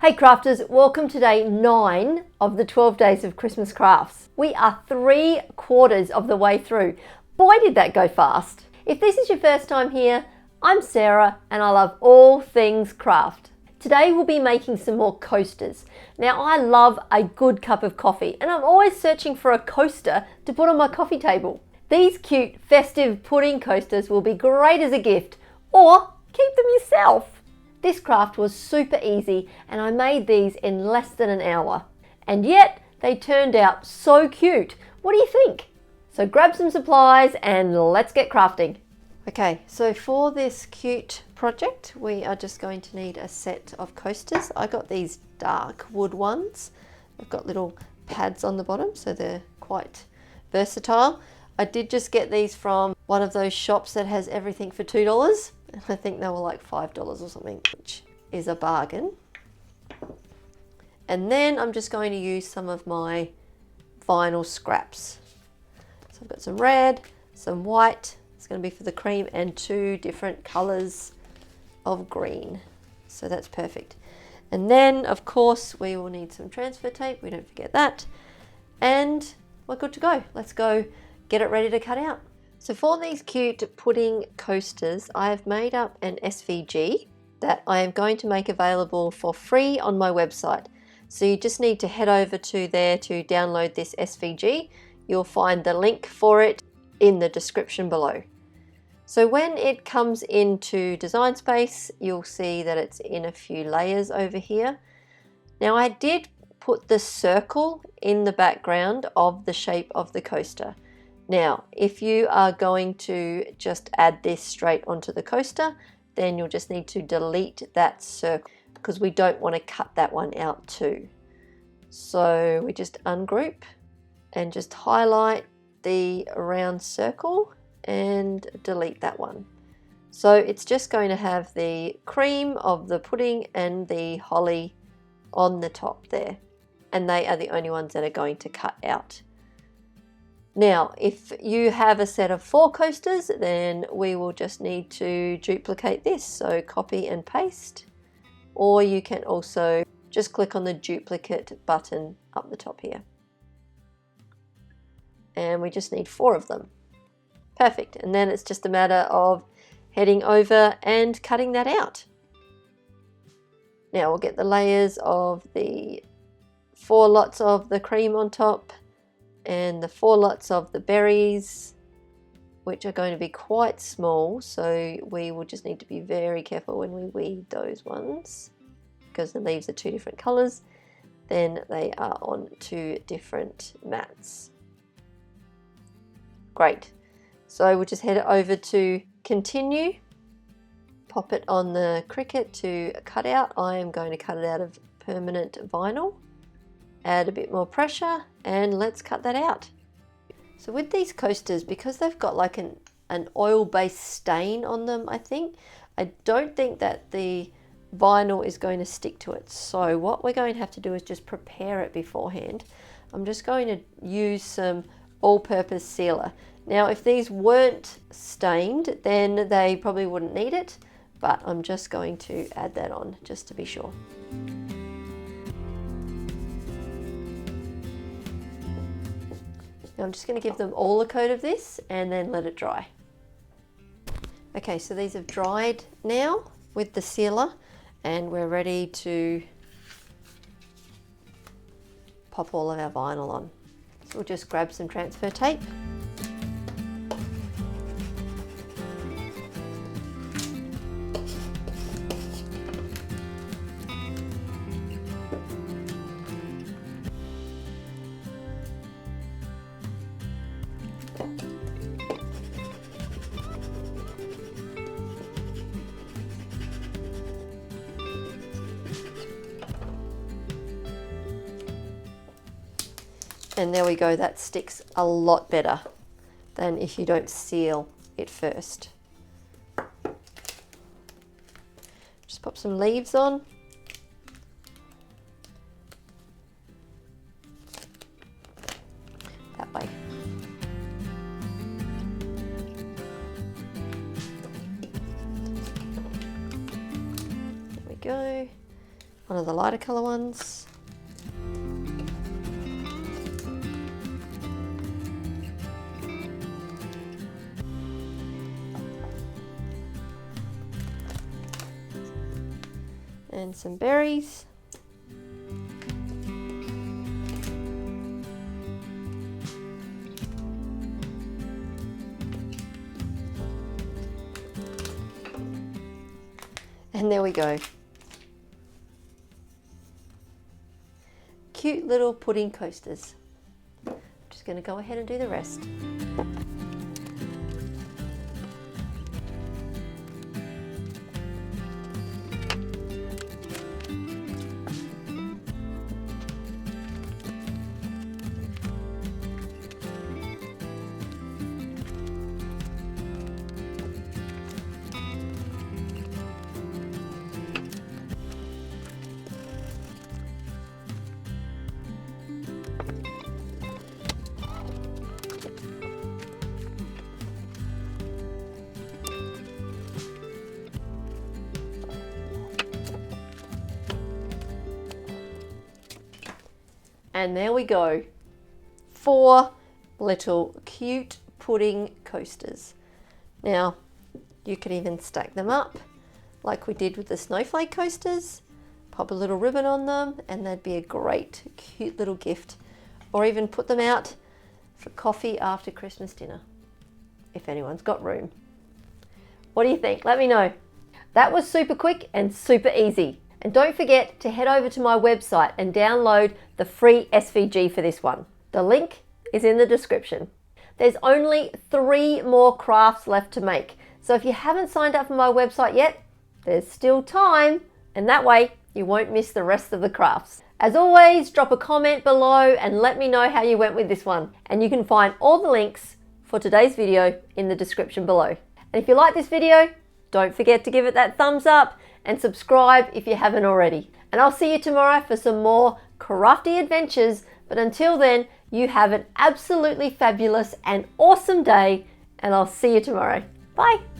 Hey crafters, welcome to day 9 of the 12 days of Christmas crafts. We are 3/4 of the way through. Boy, did that go fast. If this is your first time here, I'm Sarah and I love all things craft. Today we'll be making some more coasters. Now I love a good cup of coffee and I'm always searching for a coaster to put on my coffee table. These cute festive pudding coasters will be great as a gift, or keep them yourself. This craft was super easy and I made these in less than an hour. And yet they turned out so cute. What do you think? So grab some supplies and let's get crafting. Okay, so for this cute project, we are just going to need a set of coasters. I got these dark wood ones. They've got little pads on the bottom, so they're quite versatile. I did just get these from one of those shops that has everything for $2. I think they were like $5 or something, which is a bargain. And then I'm just going to use some of my vinyl scraps. So I've got some red, some white, it's going to be for the cream, and 2 different colors of green. So that's perfect. And then of course we will need some transfer tape, we don't forget that. And we're good to go. Let's go get it ready to cut out. So for these cute pudding coasters, I have made up an SVG that I am going to make available for free on my website. So you just need to head over to there to download this SVG. You'll find the link for it in the description below. So when it comes into Design Space, you'll see that it's in a few layers over here. Now I did put the circle in the background of the shape of the coaster. Now, if you are going to just add this straight onto the coaster, then you'll just need to delete that circle because we don't want to cut that one out too. So we just ungroup and just highlight the round circle and delete that one. So it's just going to have the cream of the pudding and the holly on the top there. And they are the only ones that are going to cut out. Now, if you have a set of 4 coasters, then we will just need to duplicate this. So copy and paste, or you can also just click on the duplicate button up the top here. And we just need 4 of them. Perfect. And then it's just a matter of heading over and cutting that out. Now we'll get the layers of the 4 lots of the cream on top, and the 4 lots of the berries, which are going to be quite small, so we will just need to be very careful when we weed those ones because the leaves are 2 different colors. Then they are on 2 different mats. Great. So we'll just head over to continue, pop it on the Cricut to cut out. I am going to cut it out of permanent vinyl. Add a bit more pressure and let's cut that out. So with these coasters, because they've got like an oil-based stain on them, I don't think that the vinyl is going to stick to it. So what we're going to have to do is just prepare it beforehand. I'm just going to use some all-purpose sealer. Now if these weren't stained, then they probably wouldn't need it, but I'm just going to add that on just to be sure. I'm just going to give them all a coat of this and then let it dry. Okay, so these have dried now with the sealer and we're ready to pop all of our vinyl on. So we'll just grab some transfer tape. And there we go, that sticks a lot better than if you don't seal it first. Just pop some leaves on. That way. There we go. One of the lighter colour ones. And some berries. And there we go. Cute little pudding coasters. I'm just going to go ahead and do the rest. And there we go, 4 little cute pudding coasters. Now, you could even stack them up like we did with the snowflake coasters, pop a little ribbon on them, and they'd be a great, cute little gift. Or even put them out for coffee after Christmas dinner, if anyone's got room. What do you think? Let me know. That was super quick and super easy. And don't forget to head over to my website and download the free SVG for this one. The link is in the description. There's only 3 more crafts left to make. So if you haven't signed up for my website yet, there's still time. And that way you won't miss the rest of the crafts. As always, drop a comment below and let me know how you went with this one. And you can find all the links for today's video in the description below. And if you like this video, don't forget to give it that thumbs up and subscribe if you haven't already. And I'll see you tomorrow for some more crafty adventures. But until then, you have an absolutely fabulous and awesome day, and I'll see you tomorrow. Bye.